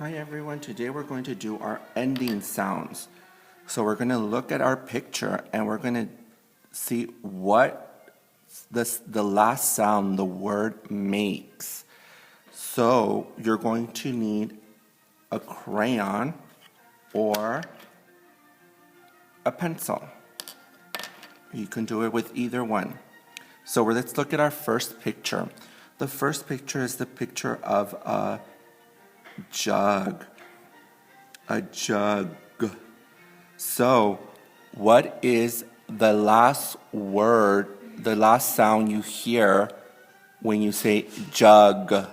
Hi everyone, today we're going to do our ending sounds. So we're going to look at our picture and we're going to see what the last sound the word makes. So you're going to need a crayon or a pencil. You can do it with either one. So let's look at our first picture. The first picture is the picture of a jug. A jug. So, what is the last word, the last sound you hear when you say jug?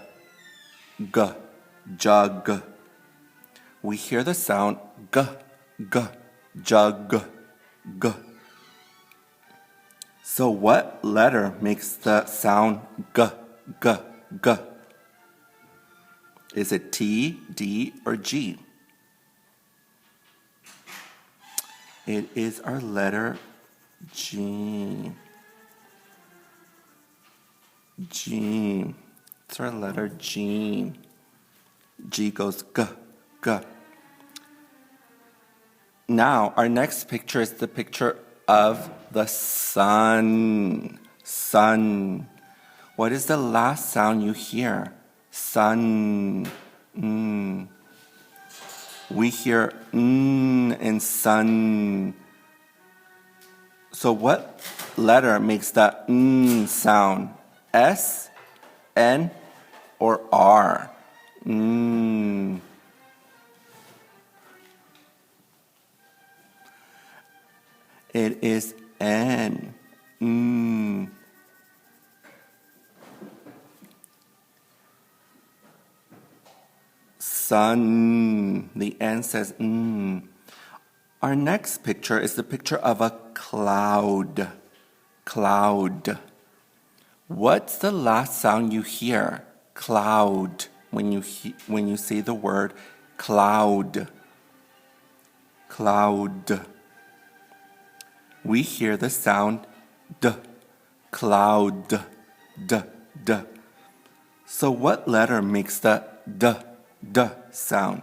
G. Jug. We hear the sound g, g, jug, g. So, what letter makes the sound g, g, g? Is it T, D, or G? It is our letter G. G. It's our letter G. G goes G, G. Now, our next picture is the picture of the sun. Sun. What is the last sound you hear? Sun. We hear in sun. So what letter makes that sound? S, N, or R? It is N. Sun. The N says Our next picture is the picture of a cloud. Cloud. What's the last sound you hear? Cloud. When you say the word cloud. Cloud. We hear the sound D. Cloud. D. D. So what letter makes the D sound?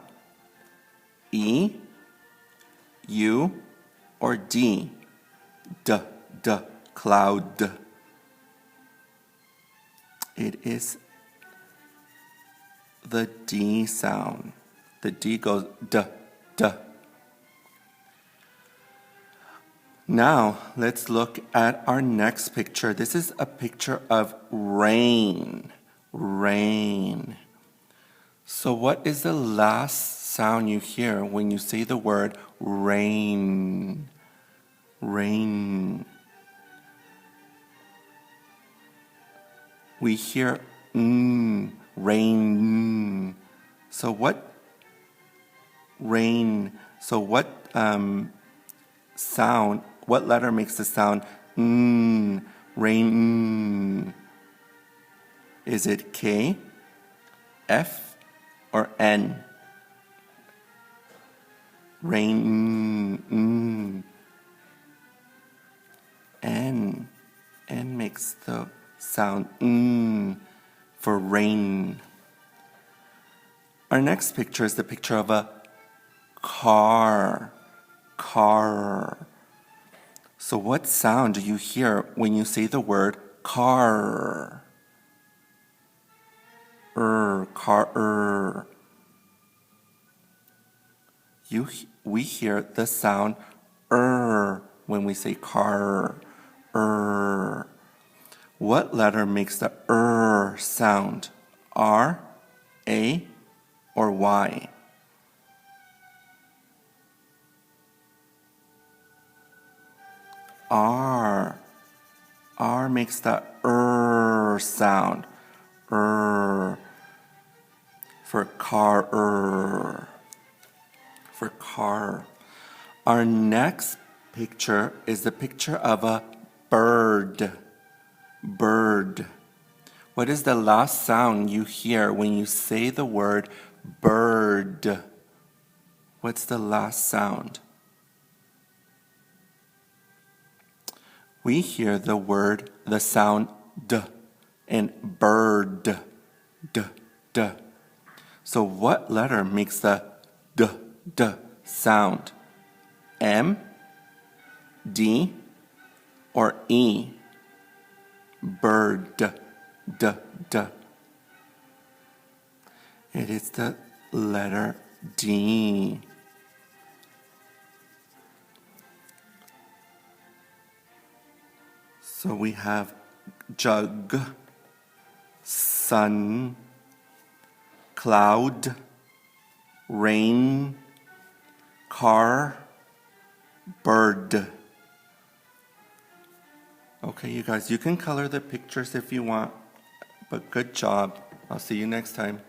E, U, or D? D, cloud. It is the D sound. The D goes D. Now, let's look at our next picture. This is a picture of rain. Rain. So what is the last sound you hear when you say the word rain? Rain. We hear rain. So what rain? So what sound? What letter makes the sound rain? Is it K, F, or N? Rain. N. N makes the sound for rain. Our next picture is the picture of a car. Car. So what sound do you hear when you say the word car? Car. We hear the sound when we say car. What letter makes the sound? R, A, or Y? R. R makes the sound. For car. For car. Our next picture is the picture of a bird. Bird. What is the last sound you hear when you say the word bird? What's the last sound? We hear the sound D in bird. D. So what letter makes the d sound? M, D, or E? Bird, d. It is the letter D. So we have jug, sun, cloud, rain, car, bird. Okay, you guys, you can color the pictures if you want, but good job. I'll see you next time.